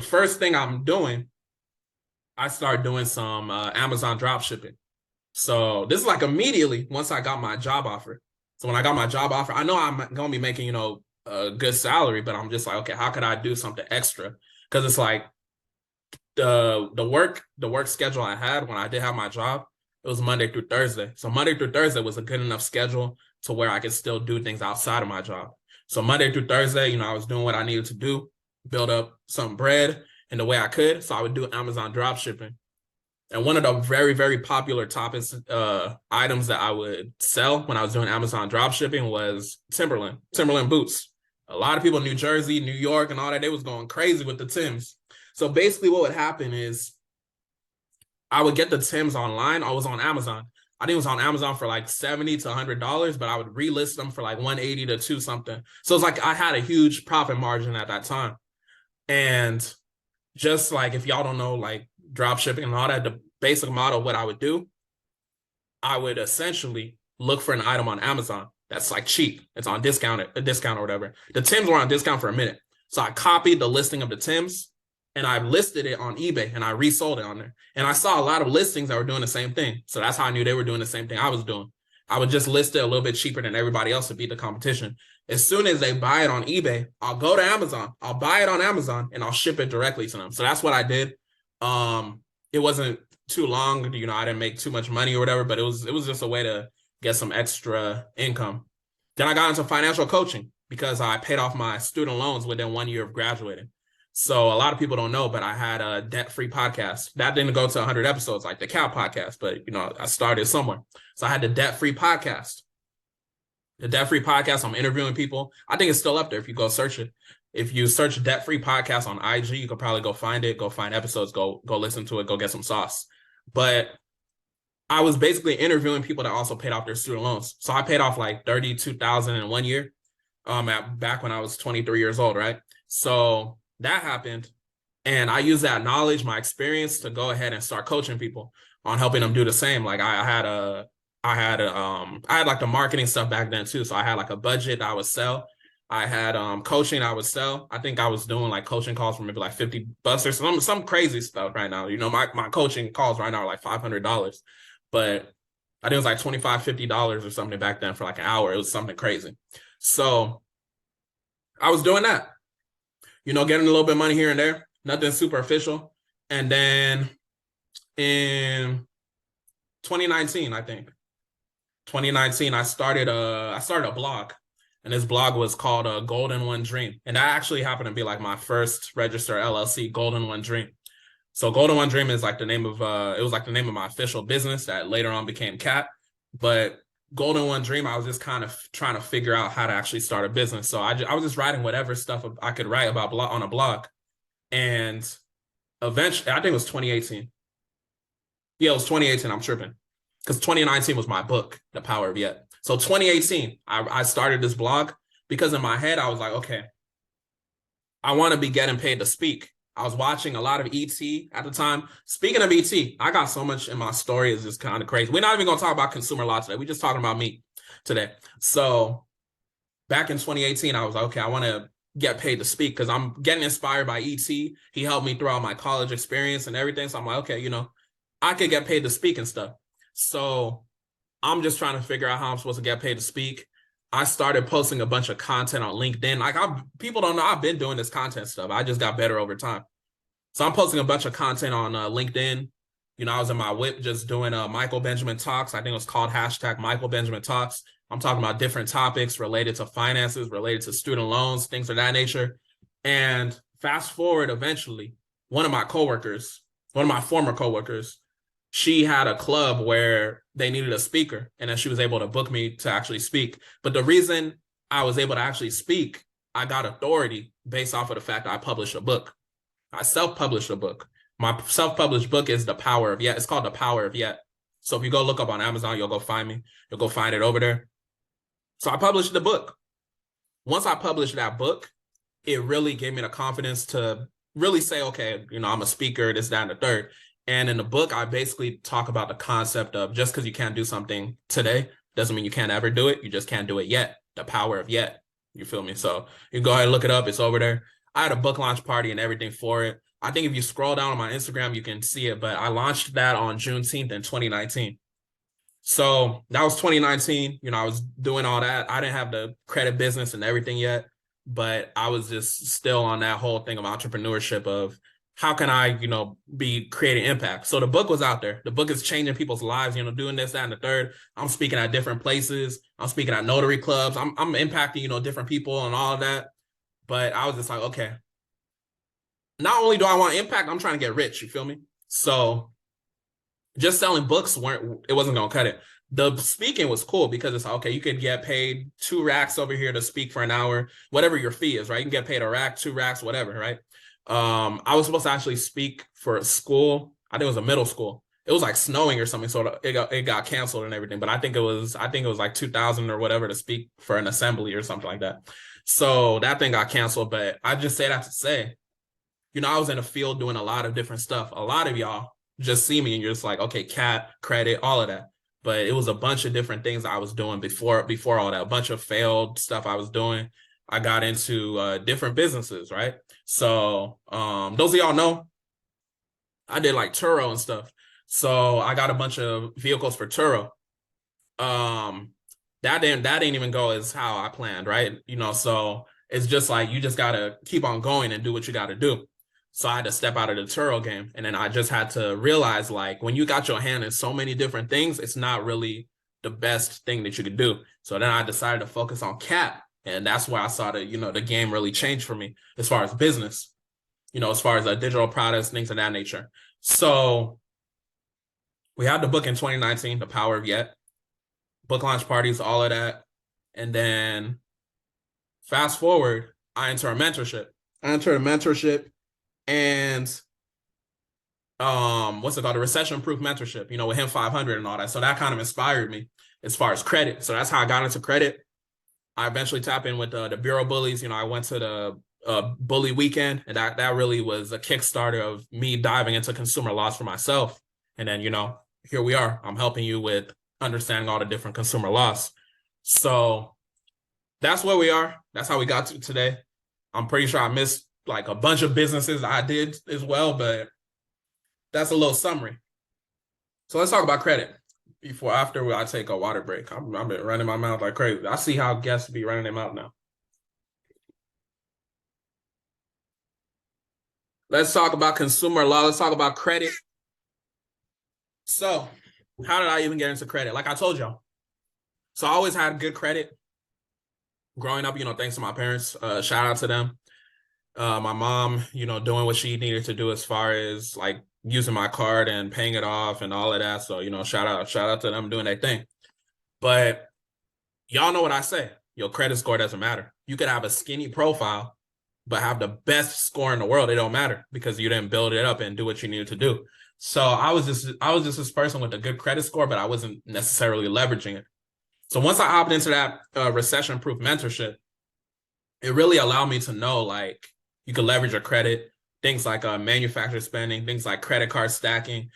First thing I'm doing, I start doing some Amazon drop shipping. So this is like immediately once I got my job offer. So when I got my job offer, I know I'm gonna be making, a good salary, but I'm just like, okay, how could I do something extra? Because it's like the work schedule I had when I did have my job, it was Monday through Thursday. So Monday through Thursday was a good enough schedule to where I could still do things outside of my job. So Monday through Thursday, I was doing what I needed to do, build up some bread in the way I could. So I would do Amazon drop shipping. And one of the very, very popular topics, items that I would sell when I was doing Amazon drop shipping was Timberland boots. A lot of people in New Jersey, New York, and all that, they was going crazy with the Tims. So basically, what would happen is I would get the Tims online. I was on Amazon. I think it was on Amazon for like $70 to $100, but I would relist them for like 180 to two something. So it's like I had a huge profit margin at that time. And just like if y'all don't know, like drop shipping and all that, the basic model of what I would do, I would essentially look for an item on Amazon that's like cheap. It's on a discount or whatever. The Tims were on discount for a minute. So I copied the listing of the Tims and I listed it on eBay and I resold it on there. And I saw a lot of listings that were doing the same thing. So that's how I knew they were doing the same thing I was doing. I would just list it a little bit cheaper than everybody else to beat the competition. As soon as they buy it on eBay, I'll go to Amazon, I'll buy it on Amazon, and I'll ship it directly to them. So that's what I did. It wasn't too long, I didn't make too much money or whatever, but it was just a way to get some extra income. Then I got into financial coaching because I paid off my student loans within 1 year of graduating. So a lot of people don't know, but I had a debt-free podcast. That didn't go to 100 episodes like the Cow podcast, but I started somewhere. So I had the debt-free podcast. The debt-free podcast, I'm interviewing people. I think it's still up there if you go search it. If you search debt-free podcast on IG, you could probably go find it, go find episodes, go listen to it, go get some sauce. But I was basically interviewing people that also paid off their student loans. So I paid off like 32,000 in 1 year, back when I was 23 years old, right? So that happened. And I used that knowledge, my experience, to go ahead and start coaching people on helping them do the same. Like I had like the marketing stuff back then too. So I had like a budget I would sell. I had coaching I would sell. I think I was doing like coaching calls for maybe like $50 or some crazy stuff right now. My coaching calls right now are like $500. But I think it was like $25, $50 or something back then for like an hour. It was something crazy. So I was doing that, getting a little bit of money here and there, nothing super official. And then in 2019, I think, 2019, I started a blog. And this blog was called Golden One Dream. And that actually happened to be like my first registered LLC, Golden One Dream. So Golden One Dream is like the name of it was like the name of my official business that later on became Cat. But Golden One Dream, I was just kind of trying to figure out how to actually start a business. So I was just writing whatever stuff I could write about on a blog. And eventually, I think it was 2018. Yeah, it was 2018. I'm tripping. Because 2019 was my book, The Power of Yet. So 2018, I started this blog because in my head, I was like, okay, I want to be getting paid to speak. I was watching a lot of ET at the time. Speaking of ET, I got so much in my story. It's just kind of crazy. We're not even going to talk about consumer law today. We're just talking about me today. So back in 2018, I was like, okay, I want to get paid to speak because I'm getting inspired by ET. He helped me throughout my college experience and everything. So I'm like, okay, I could get paid to speak and stuff. So I'm just trying to figure out how I'm supposed to get paid to speak. I started posting a bunch of content on LinkedIn. Like people don't know I've been doing this content stuff. I just got better over time. So I'm posting a bunch of content on LinkedIn. I was in my whip just doing Michael Benjamin Talks. I think it was called #Michael Benjamin Talks. I'm talking about different topics related to finances, related to student loans, things of that nature. And fast forward, eventually, one of my former coworkers, she had a club where they needed a speaker, and then she was able to book me to actually speak. But the reason I was able to actually speak, I got authority based off of the fact that I published a book. I self-published a book. My self-published book is The Power of Yet. It's called The Power of Yet. So if you go look up on Amazon, you'll go find me. You'll go find it over there. So I published the book. Once I published that book, it really gave me the confidence to really say, okay, I'm a speaker, this, that, and the third. And in the book, I basically talk about the concept of just because you can't do something today doesn't mean you can't ever do it. You just can't do it yet. The power of yet. You feel me? So you go ahead and look it up. It's over there. I had a book launch party and everything for it. I think if you scroll down on my Instagram, you can see it, but I launched that on Juneteenth in 2019. So that was 2019. I was doing all that. I didn't have the credit business and everything yet, but I was just still on that whole thing of entrepreneurship of how can I, be creating impact. So the book was out there. The book is changing people's lives, doing this, that, and the third. I'm speaking at different places. I'm speaking at notary clubs. I'm impacting, different people and all of that. But I was just like, okay, not only do I want impact, I'm trying to get rich. You feel me? So just selling books it wasn't gonna cut it. The speaking was cool because it's okay, you could get paid 2 racks over here to speak for an hour, whatever your fee is, right? You can get paid a rack, 2 racks, whatever, right? I was supposed to actually speak for a school. I think it was a middle school. It was like snowing or something, so it got canceled and everything. But I think it was like 2,000 or whatever to speak for an assembly or something like that. So that thing got canceled. But I just say that to say, I was in a field doing a lot of different stuff. A lot of y'all just see me and you're just like, okay, cat, credit, all of that. But it was a bunch of different things I was doing before all that, a bunch of failed stuff I was doing. I got into different businesses, right? So those of y'all know, I did like Turo and stuff. So I got a bunch of vehicles for Turo. That didn't even go as how I planned, right? So it's just like you just gotta keep on going and do what you gotta do. So I had to step out of the Turo game. And then I just had to realize, like, when you got your hand in so many different things, it's not really the best thing that you could do. So then I decided to focus on CAP. And that's where I saw the game really change for me as far as business, as far as digital products, things of that nature. So we had the book in 2019, The Power of Yet, book launch parties, all of that. And then fast forward, I entered a mentorship. And what's it called? A recession-proof mentorship, with him 500 and all that. So that kind of inspired me as far as credit. So that's how I got into credit. I eventually tapped in with the Bureau Bullies. I went to the bully weekend, and that really was a Kickstarter of me diving into consumer laws for myself. And then, here we are. I'm helping you with understanding all the different consumer laws. So that's where we are. That's how we got to today. I'm pretty sure I missed like a bunch of businesses I did as well, but that's a little summary. So let's talk about credit after I take a water break. I've been running my mouth like crazy. I see how guests be running their mouth now. Let's talk about consumer law. Let's talk about credit. So how did I even get into credit? Like I told y'all. So I always had good credit growing up, thanks to my parents. Shout out to them. My mom, doing what she needed to do as far as like using my card and paying it off and all of that. So, shout out to them doing their thing. But y'all know what I say. Your credit score doesn't matter. You could have a skinny profile, but have the best score in the world. It don't matter because you didn't build it up and do what you needed to do. So I was just this person with a good credit score, but I wasn't necessarily leveraging it. So once I hopped into that recession-proof mentorship, it really allowed me to know, like, you can leverage your credit, things like manufacturer spending, things like credit card stacking.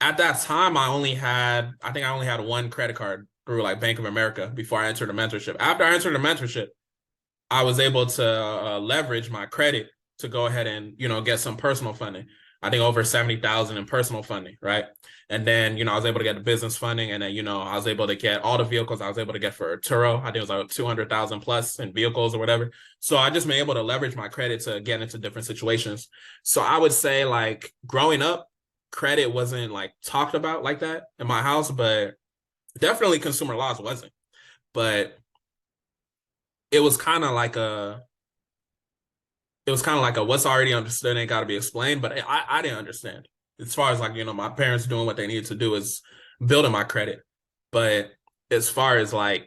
At that time, I only had one credit card through like Bank of America before I entered the mentorship. After I entered the mentorship, I was able to leverage my credit to go ahead and, get some personal funding. I think over 70,000 in personal funding, right? And then, I was able to get the business funding, and then, I was able to get all the vehicles I was able to get for Turo. I think it was like 200,000 plus in vehicles or whatever. So I just been able to leverage my credit to get into different situations. So I would say, like, growing up, credit wasn't like talked about like that in my house, but definitely consumer laws wasn't. But it was kind of like a what's already understood ain't got to be explained. But I didn't understand. As far as like, my parents doing what they needed to do is building my credit. But as far as like,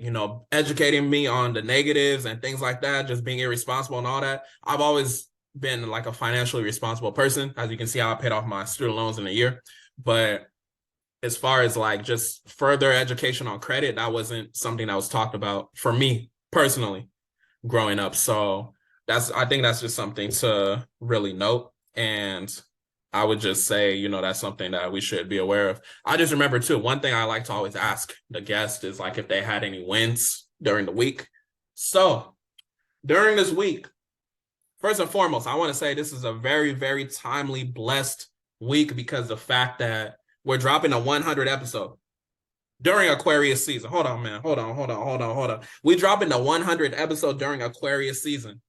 educating me on the negatives and things like that, just being irresponsible and all that, I've always been like a financially responsible person. As you can see, how I paid off my student loans in a year. But as far as like just further education on credit, that wasn't something that was talked about for me personally growing up. So I think that's just something to really note. And I would just say, that's something that we should be aware of. I just remember too, one thing I like to always ask the guest is like if they had any wins during the week. So during this week, first and foremost, I want to say this is a very, very timely, blessed week because the fact that we're dropping a 100 episode during Aquarius season. Hold on, man. Hold on. We dropping the 100 episode during Aquarius season.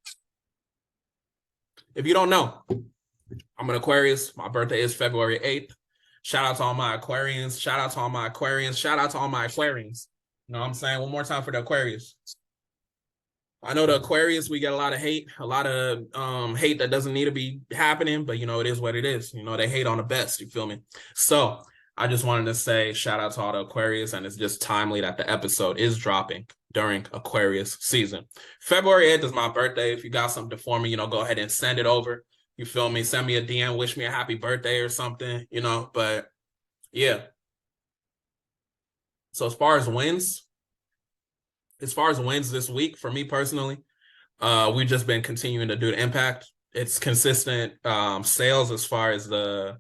If you don't know, I'm an Aquarius. My birthday is February 8th. Shout out to all my Aquarians. Shout out to all my Aquarians. Shout out to all my Aquarians. You know what I'm saying? One more time for the Aquarius. I know the Aquarius, we get a lot of hate hate that doesn't need to be happening, but you know, it is what it is. You know, they hate on the best, you feel me? So I just wanted to say shout out to all the Aquarius, and it's just timely that the episode is dropping during Aquarius season. February 8th is my birthday. If you got something for me, you know, go ahead and send it over. You feel me? Send me a DM, wish me a happy birthday or something, you know, but yeah. So as far as wins this week, for me personally, we've just been continuing to do the impact. It's consistent sales as far as the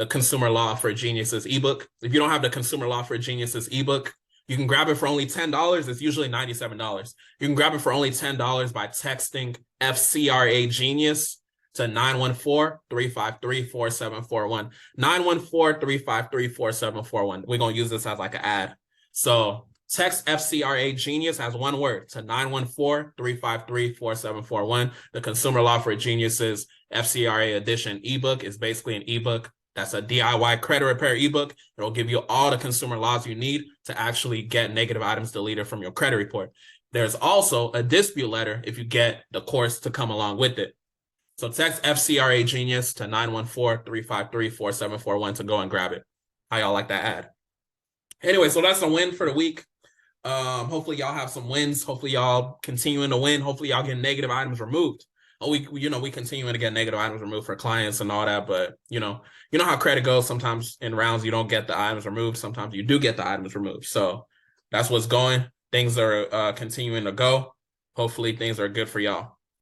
Consumer Law for Geniuses ebook. If you don't have the Consumer Law for Geniuses ebook, you can grab it for only $10. It's usually $97. You can grab it for only $10 by texting FCRA Genius to 914-353-4741. 914-353-4741. We're going to use this as like an ad. So text FCRA Genius as one word to 914-353-4741. The Consumer Law for Geniuses FCRA edition ebook is basically an ebook that's a DIY credit repair ebook. It'll give you all the consumer laws you need to actually get negative items deleted from your credit report. There's also a dispute letter if you get the course to come along with it. So text FCRA Genius to 914-353-4741 to go and grab it. How y'all like that ad? Anyway, so that's a win for the week. Hopefully y'all have some wins. Hopefully y'all continuing to win. Hopefully y'all get negative items removed. We continuing to get negative items removed for clients and all that, but you know how credit goes. Sometimes in rounds you don't get the items removed. Sometimes you do get the items removed. So that's what's going. Things are continuing to go. Hopefully things are good for y'all.